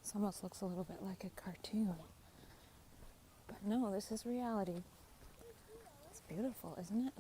This almost looks a little bit like a cartoon. But no, this is reality. It's beautiful, isn't it?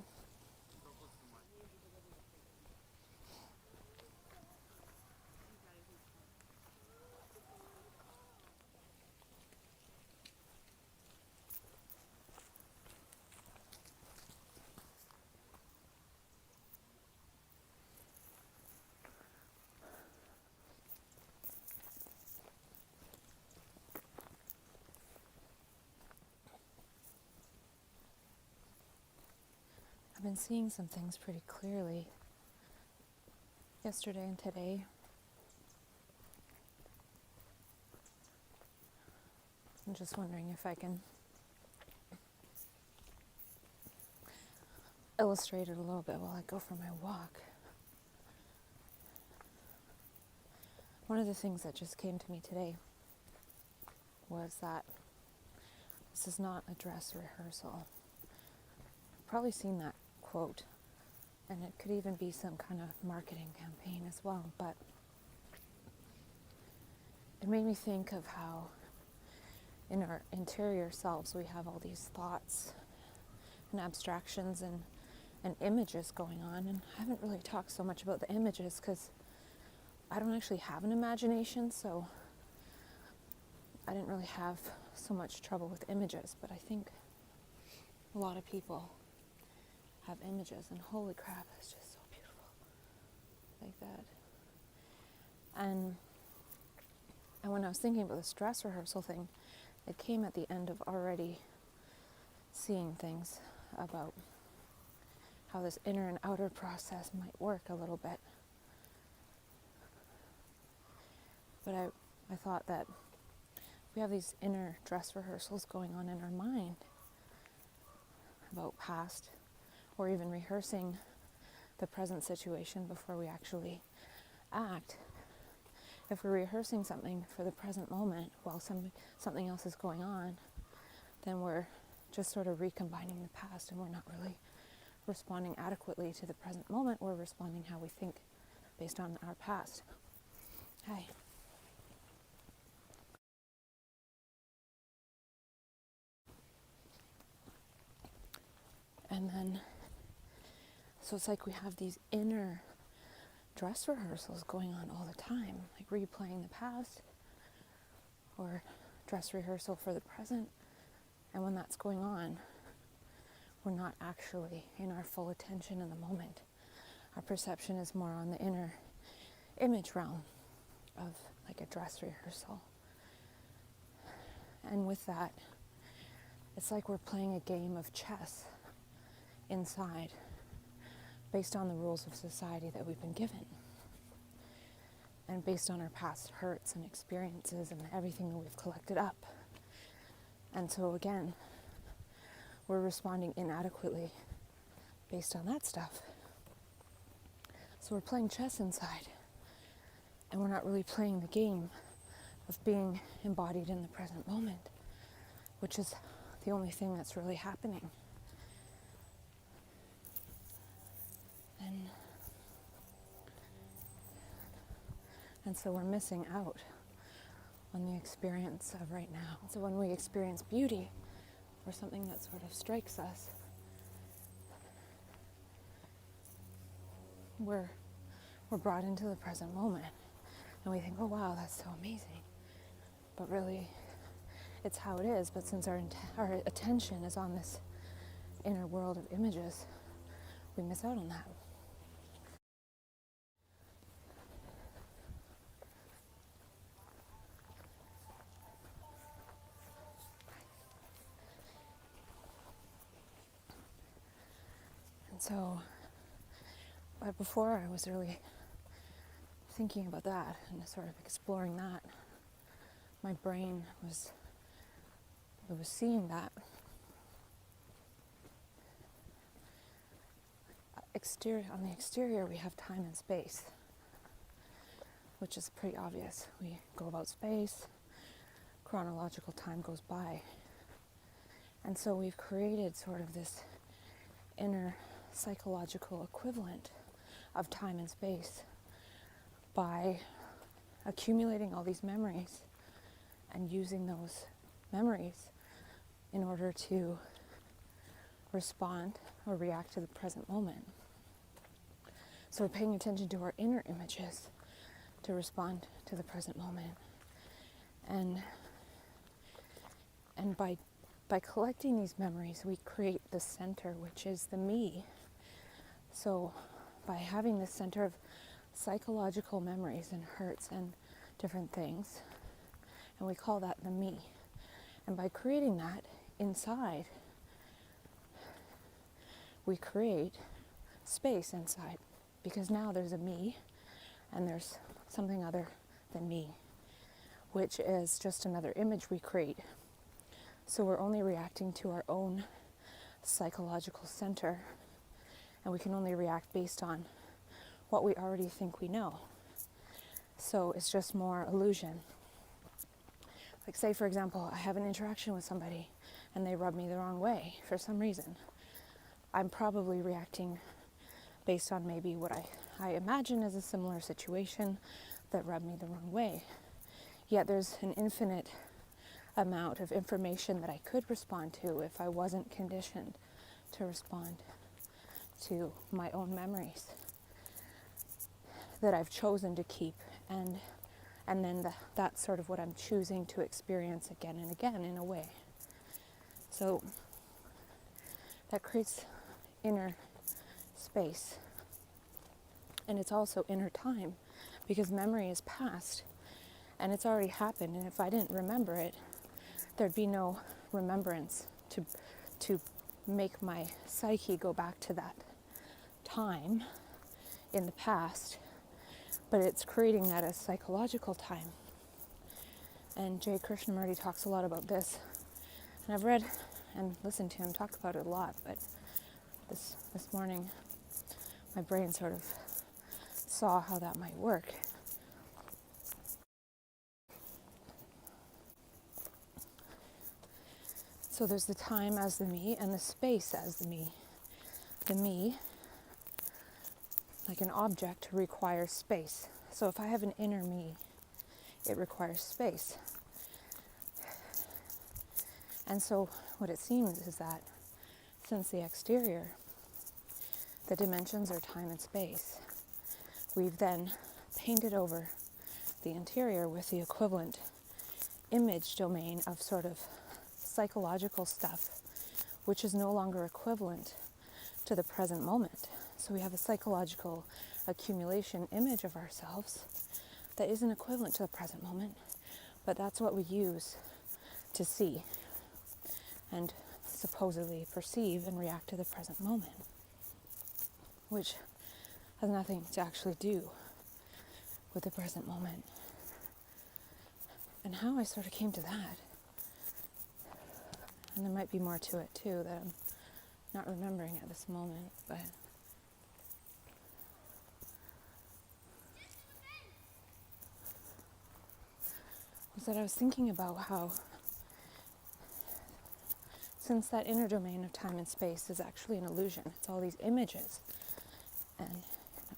I've been seeing some things pretty clearly yesterday and today. I'm just wondering if I can illustrate it a little bit while I go for my walk. One of the things that just came to me today was that this is not a dress rehearsal. You've probably seen that quote, and it could even be some kind of marketing campaign as well, but it made me think of how in our interior selves we have all these thoughts and abstractions and images going on. And I haven't really talked so much about the images because I don't actually have an imagination, so I didn't really have so much trouble with images, but I think a lot of people have images, and holy crap, it's just so beautiful like that. And when I was thinking about this dress rehearsal thing, it came at the end of already seeing things about how this inner and outer process might work a little bit. But I thought that we have these inner dress rehearsals going on in our mind about past, or even rehearsing the present situation before we actually act. If we're rehearsing something for the present moment while something else is going on, then we're just sort of recombining the past, and we're not really responding adequately to the present moment. We're responding how we think based on our past. Hi. And then, so it's like we have these inner dress rehearsals going on all the time, like replaying the past or dress rehearsal for the present. And when that's going on, we're not actually in our full attention in the moment. Our perception is more on the inner image realm of like a dress rehearsal. And with that, it's like we're playing a game of chess inside, based on the rules of society that we've been given, and based on our past hurts and experiences and everything that we've collected up. And so again, we're responding inadequately based on that stuff. So we're playing chess inside, and we're not really playing the game of being embodied in the present moment, which is the only thing that's really happening. And so we're missing out on the experience of right now. So when we experience beauty or something that sort of strikes us, we're brought into the present moment, and we think, oh wow, that's so amazing. But really, it's how it is. But since our attention is on this inner world of images, we miss out on that. And so, but before I was really thinking about that and sort of exploring that, my brain was seeing that on the exterior we have time and space, which is pretty obvious. We go about space, chronological time goes by. And so we've created sort of this inner psychological equivalent of time and space by accumulating all these memories and using those memories in order to respond or react to the present moment. So we're paying attention to our inner images to respond to the present moment. And by collecting these memories, we create the center, which is the me. So by having this center of psychological memories and hurts and different things, and we call that the me. And by creating that inside, we create space inside, because now there's a me and there's something other than me, which is just another image we create. So we're only reacting to our own psychological center, and we can only react based on what we already think we know. So it's just more illusion. Like, say for example, I have an interaction with somebody and they rub me the wrong way for some reason. I'm probably reacting based on maybe what I imagine as a similar situation that rubbed me the wrong way. Yet there's an infinite amount of information that I could respond to if I wasn't conditioned to respond to my own memories that I've chosen to keep, and then that's sort of what I'm choosing to experience again and again in a way. So that creates inner space, and it's also inner time, because memory is past and it's already happened, and if I didn't remember it, there'd be no remembrance to make my psyche go back to that time in the past, but it's creating that as psychological time. And Jay Krishnamurti talks a lot about this, and I've read and listened to him talk about it a lot, but this morning my brain sort of saw how that might work. So there's the time as the me and the space as the me. The me, like an object, requires space. So if I have an inner me, it requires space. And so what it seems is that since the exterior, the dimensions are time and space, we've then painted over the interior with the equivalent image domain of sort of psychological stuff, which is no longer equivalent to the present moment. So we have a psychological accumulation image of ourselves that isn't equivalent to the present moment, but that's what we use to see and supposedly perceive and react to the present moment, which has nothing to actually do with the present moment. And how I sort of came to that, and there might be more to it too that I'm not remembering at this moment, but was that I was thinking about how, since that inner domain of time and space is actually an illusion, it's all these images, and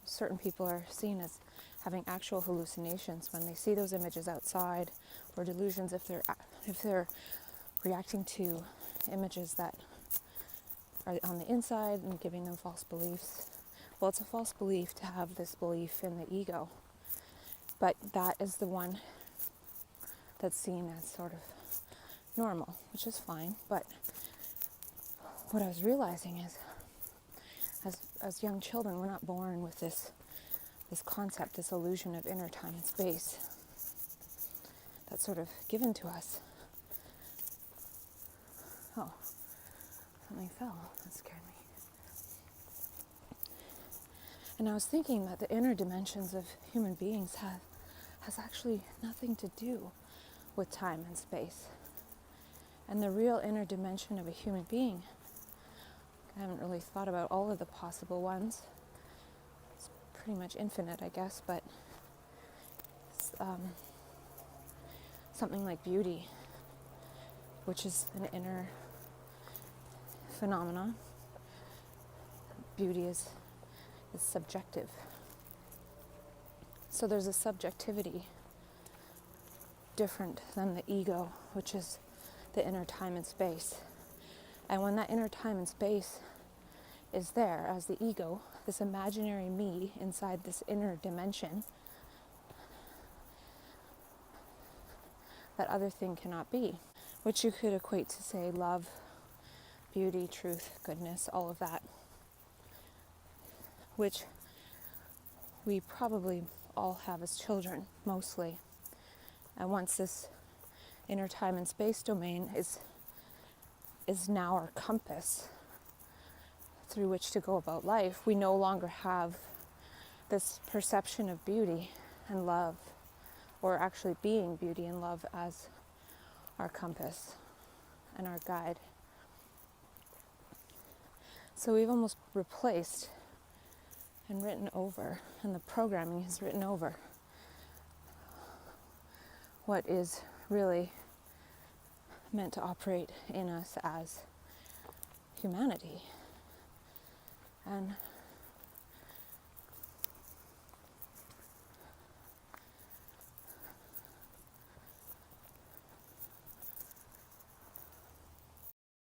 certain people are seen as having actual hallucinations when they see those images outside, or delusions if they're reacting to images that are on the inside and giving them false beliefs. Well, it's a false belief to have this belief in the ego, but that is the one that's seen as sort of normal, which is fine. But what I was realizing is, as young children, we're not born with this concept, this illusion of inner time and space that's sort of given to us. Oh, something fell. That scared me. And I was thinking that the inner dimensions of human beings has actually nothing to do with time and space. And the real inner dimension of a human being, I haven't really thought about all of the possible ones. It's pretty much infinite, I guess, but it's, something like beauty, which is an inner phenomena. Beauty is subjective. So there's a subjectivity different than the ego, which is the inner time and space. And when that inner time and space is there as the ego, this imaginary me inside this inner dimension, that other thing cannot be, which you could equate to, say, love, beauty, truth, goodness, all of that, which we probably all have as children, mostly. And once this inner time and space domain is now our compass through which to go about life, we no longer have this perception of beauty and love, or actually being beauty and love as our compass and our guide. So we've almost replaced and written over, and the programming is written over what is really meant to operate in us as humanity. And